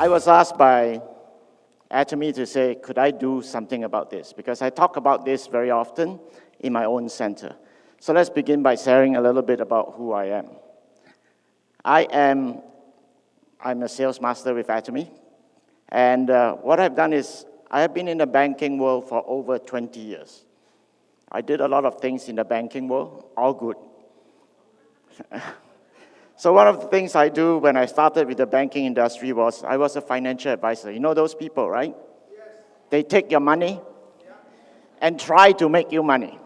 I was asked by Atomy to say, could I do something about this? Because I talk about this very often in my own center. So let's begin by sharing a little bit about who I am. I'm a sales master with Atomy. And what I've done is, I have been in the banking world for over 20 years. I did a lot of things in the banking world, all good. So one of the things I do when I started with the banking industry was, I was a financial advisor. You know those people, right? Yes. They take your money and try to make you money.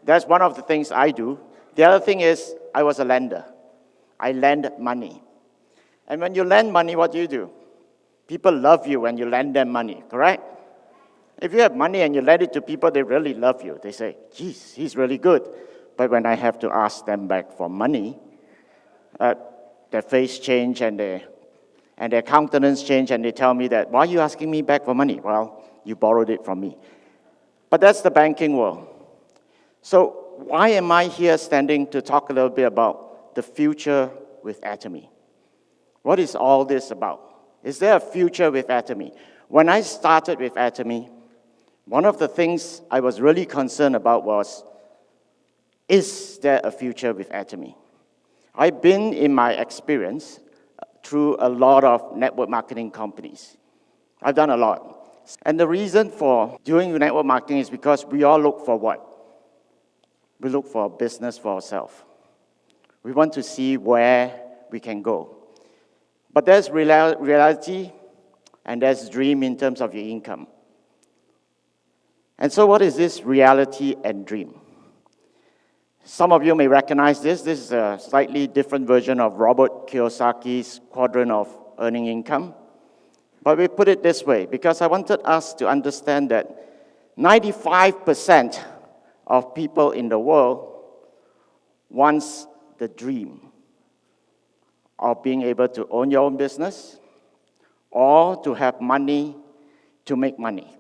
That's one of the things I do. The other thing is, I was a lender. I lend money. And when you lend money, what do? People love you when you lend them money, correct? If you have money and you lend it to people, they really love you. They say, geez, he's really good. But when I have to ask them back for money, their face change and their countenance change, and they tell me that, why are you asking me back for money? Well, you borrowed it from me. But that's the banking world. So why am I here standing to talk a little bit about the future with Atomy? What is all this about? Is there a future with Atomy? When I started with Atomy, one of the things I was really concerned about was, is there a future with Atomy? I've been, in my experience, through a lot of network marketing companies. I've done a lot. And the reason for doing network marketing is because we all look for what? We look for a business for ourselves. We want to see where we can go. But there's reality and there's dream in terms of your income. And so what is this reality and dream? Some of you may recognize this. This is a slightly different version of Robert Kiyosaki's quadrant of earning income. But we put it this way, because I wanted us to understand that 95% of people in the world wants the dream of being able to own your own business or to have money to make money.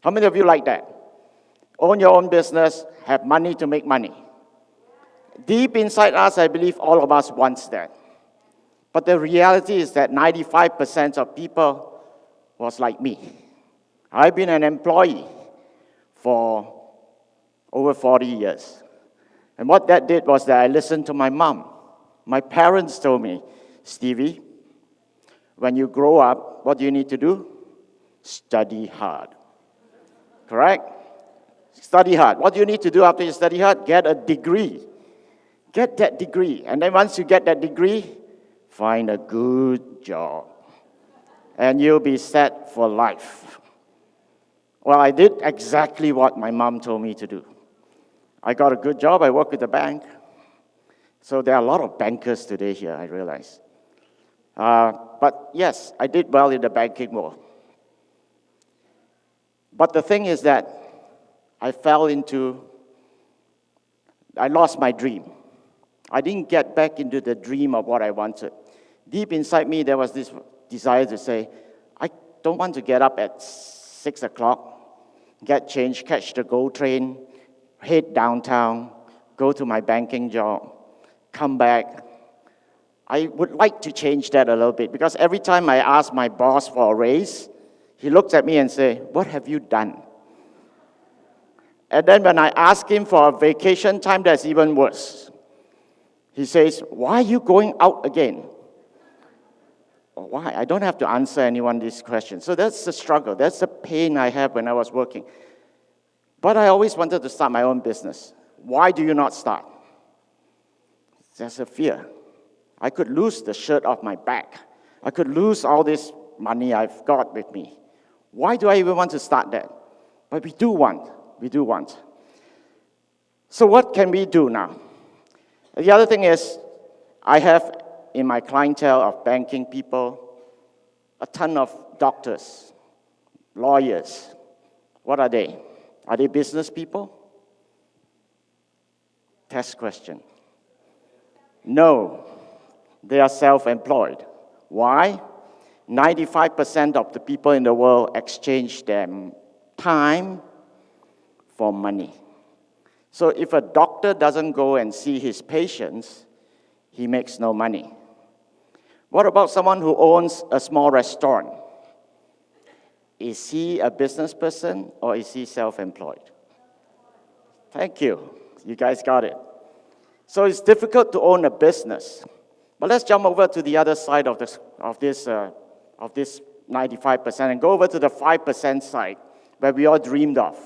How many of you like that? Own your own business, have money to make money. Deep inside us, I believe all of us wants that. But the reality is that 95% of people was like me. I've been an employee for over 40 years. And what that did was that I listened to my mom. My parents told me, Stevie, when you grow up, what do you need to do? Study hard. Correct? Study hard. What do you need to do after you study hard? Get a degree. Get that degree. And then once you get that degree, find a good job. And you'll be set for life. Well, I did exactly what my mom told me to do. I got a good job. I work with the bank. So there are a lot of bankers today here, I realize. But yes, I did well in the banking world. But the thing is that I lost my dream. I didn't get back into the dream of what I wanted. Deep inside me, there was this desire to say, I don't want to get up at 6 o'clock, get changed, catch the GO train, head downtown, go to my banking job, come back. I would like to change that a little bit, because every time I ask my boss for a raise, he looks at me and says, what have you done? And then when I ask him for a vacation time, that's even worse. He says, why are you going out again? Why? I don't have to answer anyone this question. So that's the struggle. That's the pain I have when I was working. But I always wanted to start my own business. Why do you not start? There's a fear. I could lose the shirt off my back. I could lose all this money I've got with me. Why do I even want to start that? But we do want. We do want. So what can we do now? The other thing is, I have in my clientele of banking people a ton of doctors, lawyers. What are they? Are they business people? Test question. No, they are self-employed. Why? 95% of the people in the world exchange their time for money. So if a doctor doesn't go and see his patients, he makes no money. What about someone who owns a small restaurant? Is he a business person or is he self-employed? Thank you. You guys got it. So it's difficult to own a business. But let's jump over to the other side of this 95% and go over to the 5% side where we all dreamed of.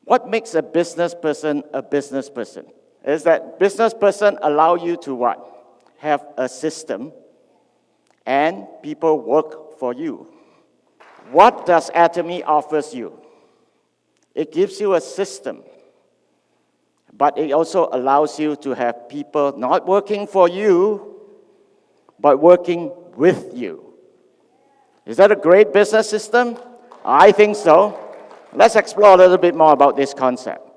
What makes a business person a business person? Is that business person allow you to what? Have a system and people work for you. What does Atomy offers you? It gives you a system, but it also allows you to have people not working for you, but working with you. Is that a great business system? I think so. Let's explore a little bit more about this concept.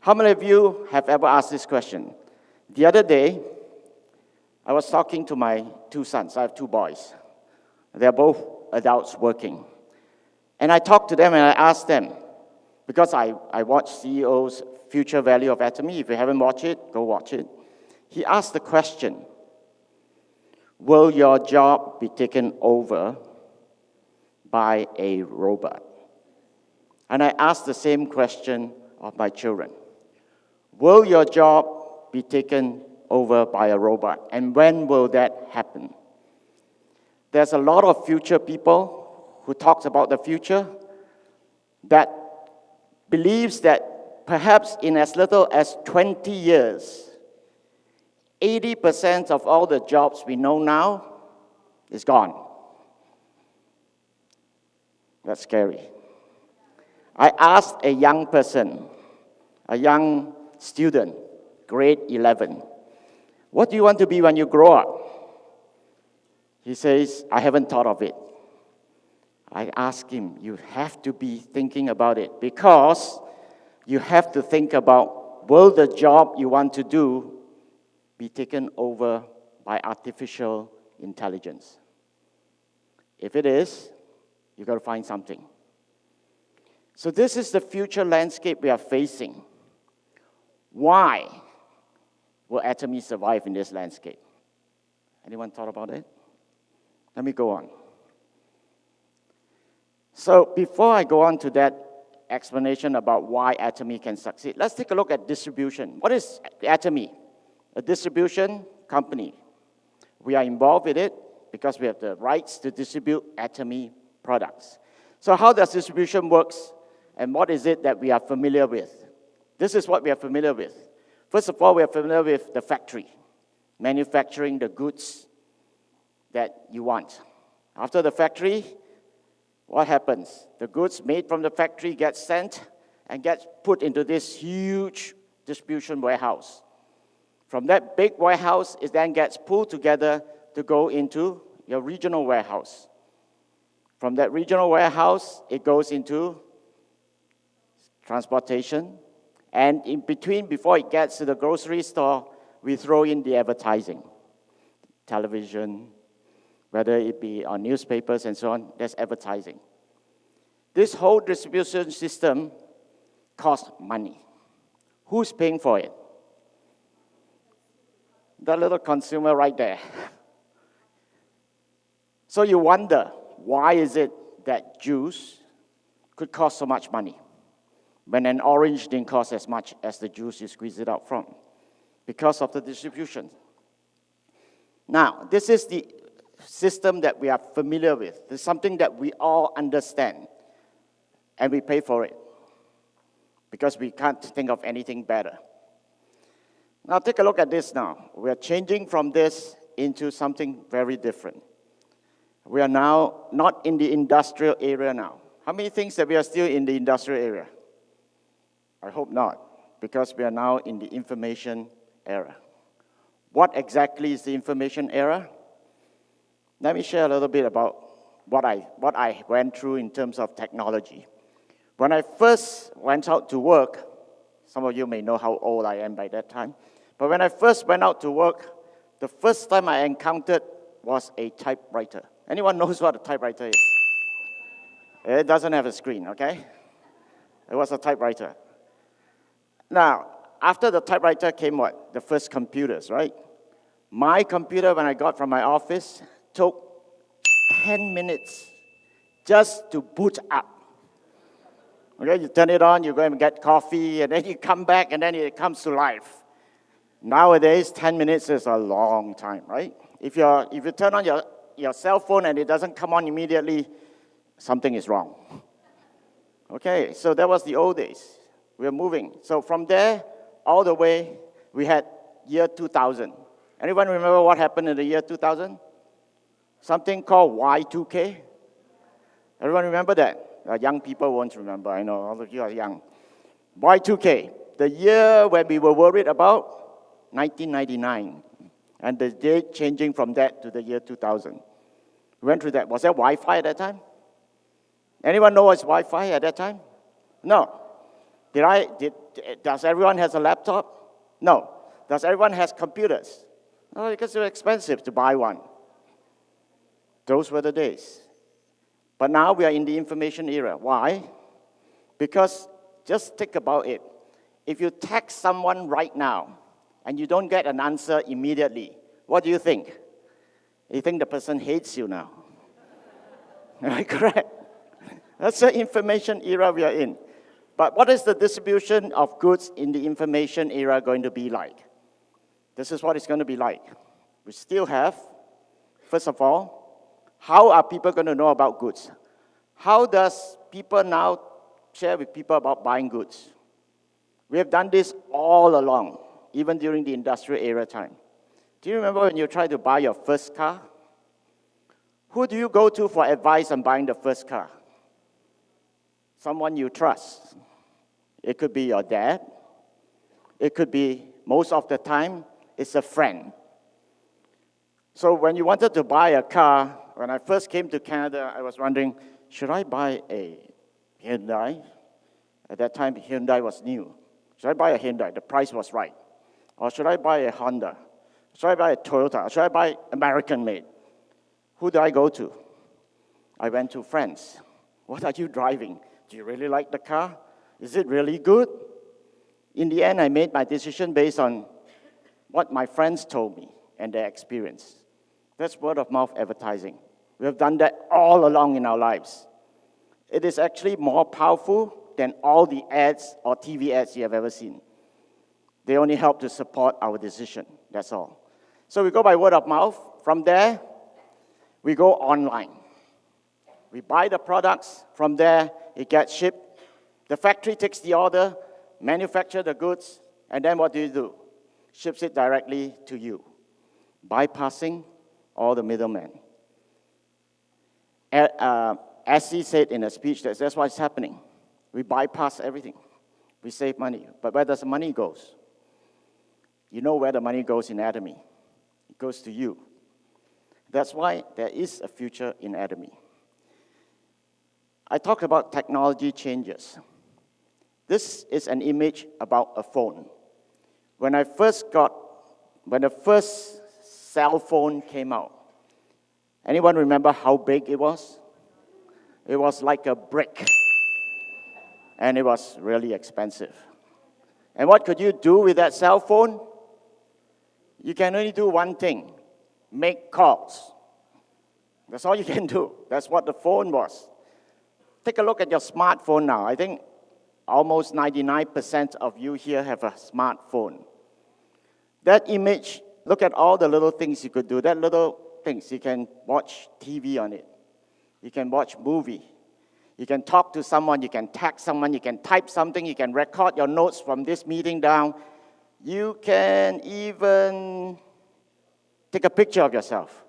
How many of you have ever asked this question? The other day, I was talking to my two sons. I have two boys. They're both adults working. And I talked to them and I asked them, because I watched CEO's Future Value of Atomy. If you haven't watched it, go watch it. He asked the question, will your job be taken over by a robot? And I asked the same question of my children. Will your job be taken over by a robot? And when will that happen? There's a lot of future people who talks about the future that believes that perhaps in as little as 20 years, 80% of all the jobs we know now is gone. That's scary. I asked a young person, a young student, grade 11, what do you want to be when you grow up? He says, I haven't thought of it. I asked him, you have to be thinking about it because you have to think about, will the job you want to do be taken over by artificial intelligence? If it is, you've got to find something. So this is the future landscape we are facing. Why will Atomy survive in this landscape? Anyone thought about it? Let me go on. So before I go on to that explanation about why Atomy can succeed, let's take a look at distribution. What is Atomy? A distribution company. We are involved with it because we have the rights to distribute Atomy products. So how does distribution works and what is it that we are familiar with? This is what we are familiar with. First of all, we are familiar with the factory, manufacturing the goods that you want. After the factory, what happens? The goods made from the factory get sent and get put into this huge distribution warehouse. From that big warehouse, it then gets pulled together to go into your regional warehouse. From that regional warehouse, it goes into transportation. And in between, before it gets to the grocery store, we throw in the advertising. Television, whether it be on newspapers and so on, there's advertising. This whole distribution system costs money. Who's paying for it? The little consumer right there. So you wonder, why is it that juice could cost so much money when an orange didn't cost as much as the juice you squeeze it out from? Because of the distribution. Now, this is the system that we are familiar with. It's something that we all understand, and we pay for it because we can't think of anything better. Now, take a look at this now. We are changing from this into something very different. We are now not in the industrial area now. How many think that we are still in the industrial area? I hope not, because we are now in the information era. What exactly is the information era? Let me share a little bit about what I went through in terms of technology. When I first went out to work, some of you may know how old I am by that time, but when I first went out to work, the first time I encountered was a typewriter. Anyone knows what a typewriter is? It doesn't have a screen, okay? It was a typewriter. Now, after the typewriter came what? The first computers, right? My computer, when I got from my office, took 10 minutes just to boot up. Okay, you turn it on, you go and get coffee, and then you come back, and then it comes to life. Nowadays, 10 minutes is a long time, right? If you turn on your cell phone and it doesn't come on immediately, something is wrong. Okay, so that was the old days. We're moving. So from there, all the way, we had year 2000. Anyone remember what happened in the year 2000? Something called Y2K. Everyone remember that? Young people won't remember. I know all of you are young. Y2K, the year when we were worried about 1999, and the date changing from that to the year 2000. We went through that. Was there Wi-Fi at that time? Anyone know what's Wi-Fi at that time? No. Does everyone has a laptop? No. Does everyone has computers? No, because it's expensive to buy one. Those were the days. But now we are in the information era. Why? Because just think about it. If you text someone right now and you don't get an answer immediately, what do you think? You think the person hates you now. Right? Correct. That's the information era we are in. But what is the distribution of goods in the information era going to be like? This is what it's going to be like. We still have, first of all, how are people going to know about goods? How does people now share with people about buying goods? We have done this all along, even during the industrial era time. Do you remember when you tried to buy your first car? Who do you go to for advice on buying the first car? Someone you trust. It could be your dad. It could be, most of the time, it's a friend. So when you wanted to buy a car, when I first came to Canada, I was wondering, should I buy a Hyundai? At that time, Hyundai was new. Should I buy a Hyundai? The price was right. Or should I buy a Honda? Should I buy a Toyota? Should I buy American-made? Who do I go to? I went to friends. What are you driving? Do you really like the car? Is it really good? In the end, I made my decision based on what my friends told me and their experience. That's word-of-mouth advertising. We have done that all along in our lives. It is actually more powerful than all the ads or TV ads you have ever seen. They only help to support our decision, that's all. So we go by word of mouth. From there, we go online. We buy the products. From there, it gets shipped. The factory takes the order, manufacture the goods, and then what do? Ships it directly to you, bypassing all the middlemen. As he said in a speech, that's what's happening. We bypass everything. We save money. But where does the money go? You know where the money goes in Atomy. It goes to you. That's why there is a future in Atomy. I talked about technology changes. This is an image about a phone. When the first cell phone came out, anyone remember how big it was? It was like a brick. And it was really expensive. And what could you do with that cell phone? You can only do one thing, make calls. That's all you can do. That's what the phone was. Take a look at your smartphone now. I think almost 99% of you here have a smartphone. That image, look at all the little things you could do. That little things, you can watch TV on it. You can watch movie. You can talk to someone, you can text someone, you can type something, you can record your notes from this meeting down. You can even take a picture of yourself.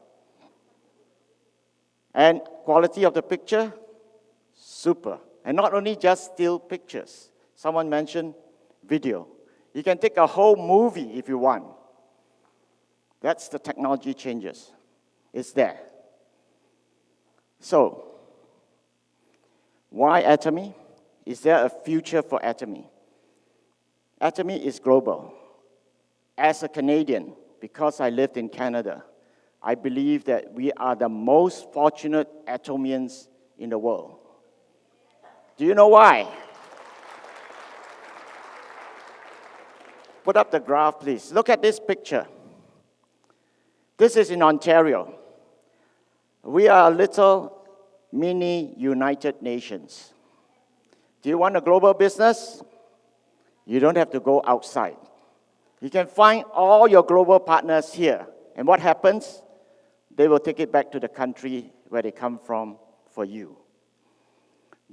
And quality of the picture, super. And not only just still pictures. Someone mentioned video. You can take a whole movie if you want. That's the technology changes. It's there. So, why Atomy? Is there a future for Atomy? Atomy is global. As a Canadian, because I lived in Canada, I believe that we are the most fortunate Atomians in the world. Do you know why? Put up the graph, please. Look at this picture. This is in Ontario. We are a little mini United Nations. Do you want a global business? You don't have to go outside. You can find all your global partners here. And what happens? They will take it back to the country where they come from for you.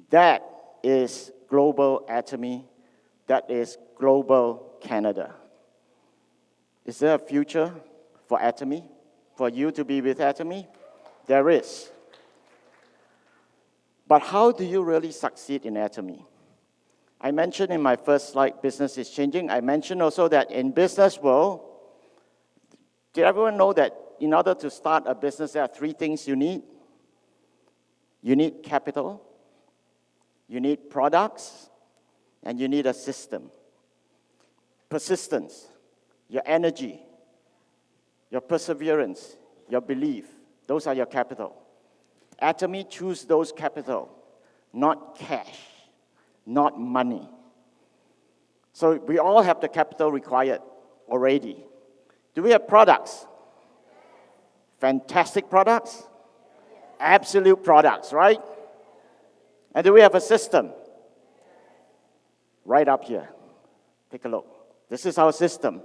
That is global Atomy. That is global Canada. Is there a future for Atomy? For you to be with Atomy? There is. But how do you really succeed in Atomy? I mentioned in my first slide, business is changing. I mentioned also that in business world, did everyone know that in order to start a business, there are 3 things you need? You need capital, you need products, and you need a system. Persistence, your energy, your perseverance, your belief, those are your capital. Atomy choose those capital, not cash, not money. So we all have the capital required already. Do we have products? Fantastic products? Absolute products, right? And do we have a system? Right up here. Take a look. This is our system.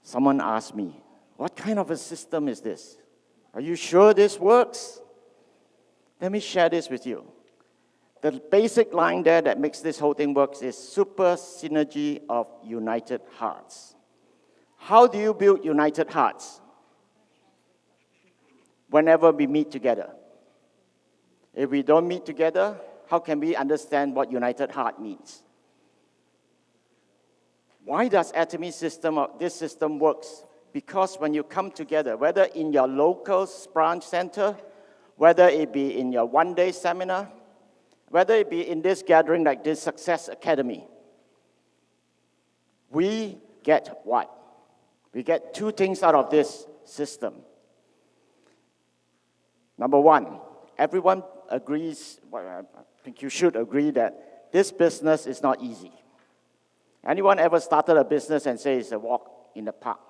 Someone asked me, what kind of a system is this? Are you sure this works? Let me share this with you. The basic line there that makes this whole thing work is super synergy of united hearts. How do you build united hearts? Whenever we meet together. If we don't meet together, how can we understand what united heart means? Why does Atomy system, this system works? Because when you come together, whether in your local branch center, whether it be in your one-day seminar, whether it be in this gathering like this Success Academy, we get what? We get 2 things out of this system. Number 1, everyone agrees, well, I think you should agree that this business is not easy. Anyone ever started a business and say it's a walk in the park?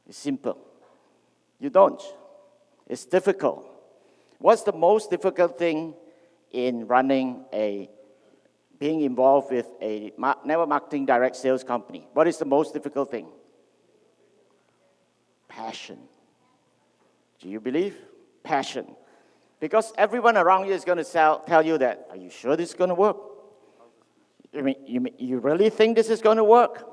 It's simple. You don't. It's difficult. What's the most difficult thing in running being involved with a network marketing direct sales company? What is the most difficult thing? Passion. Do you believe? Passion. Because everyone around you is going to tell you that, are you sure this is going to work? You really think this is going to work?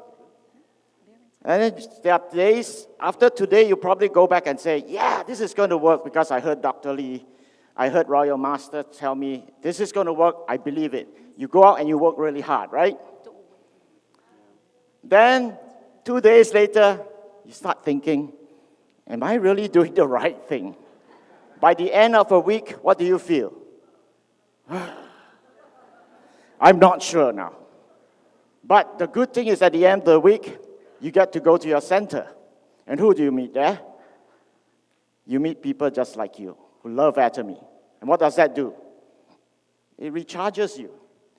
And then there are days, after today, you probably go back and say, yeah, this is going to work because I heard Dr. Lee, I heard Royal Master tell me, this is going to work, I believe it. You go out and you work really hard, right? Then, 2 days later, you start thinking, am I really doing the right thing? By the end of a week, what do you feel? I'm not sure now. But the good thing is at the end of the week, you get to go to your center. And who do you meet there? You meet people just like you, who love Atomy. And what does that do? It recharges you.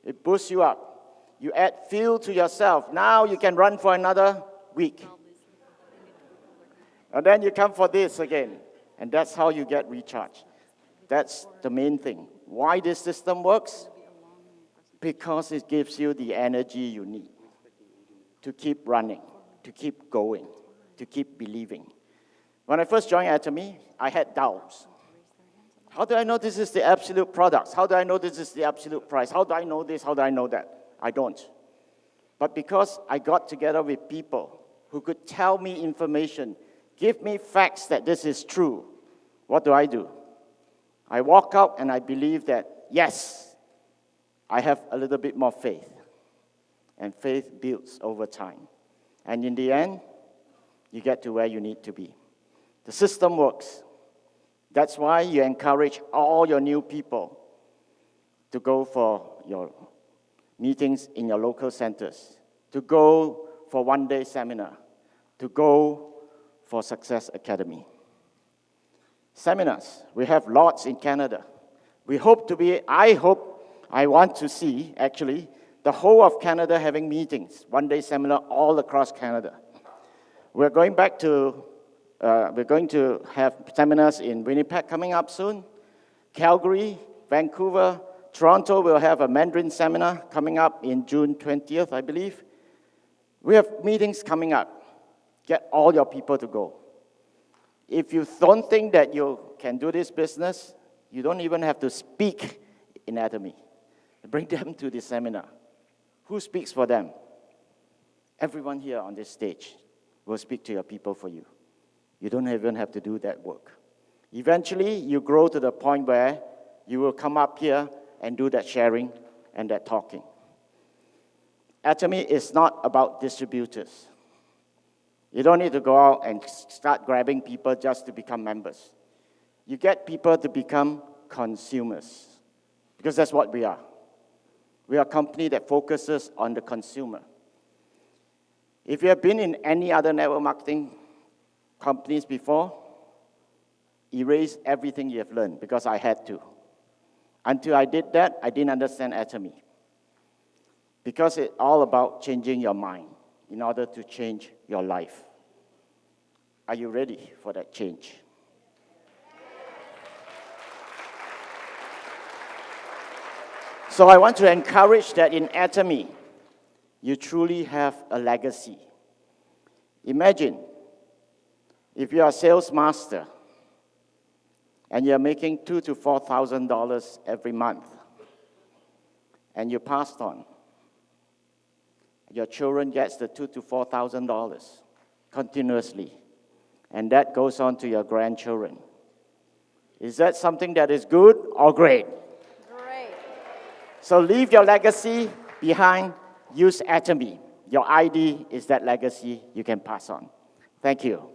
It boosts you up. You add fuel to yourself. Now you can run for another week. And then you come for this again. And that's how you get recharged. That's the main thing. Why this system works? Because it gives you the energy you need to keep running, to keep going, to keep believing. When I first joined Atomy, I had doubts. How do I know this is the absolute products? How do I know this is the absolute price? How do I know this? How do I know that? I don't. But because I got together with people who could tell me information, give me facts that this is true, what do? I walk out and I believe that, yes, I have a little bit more faith. And faith builds over time. And in the end, you get to where you need to be. The system works. That's why you encourage all your new people to go for your meetings in your local centers, to go for one-day seminar, to go for Success Academy. Seminars, we have lots in Canada. I want to see, actually, the whole of Canada having meetings, one-day seminar all across Canada. We're going back to We're going to have seminars in Winnipeg coming up soon. Calgary, Vancouver, Toronto will have a Mandarin seminar coming up in June 20th, I believe. We have meetings coming up. Get all your people to go. If you don't think that you can do this business, you don't even have to speak in Atomy. Bring them to the seminar. Who speaks for them? Everyone here on this stage will speak to your people for you. You don't even have to do that work. Eventually, you grow to the point where you will come up here and do that sharing and that talking. Atomy is not about distributors. You don't need to go out and start grabbing people just to become members. You get people to become consumers, because that's what we are. We are a company that focuses on the consumer. If you have been in any other network marketing companies before, erase everything you have learned, because I had to. Until I did that, I didn't understand Atomy. Because it's all about changing your mind in order to change your life. Are you ready for that change? So I want to encourage that in Atomy, you truly have a legacy. Imagine if you are a sales master and you're making $2,000 to $4,000 every month, and you passed on. Your children gets the $2,000 to $4,000 continuously, and that goes on to your grandchildren. Is that something that is good or great? Great. So leave your legacy behind. Use Atomy. Your ID is that legacy you can pass on. Thank you.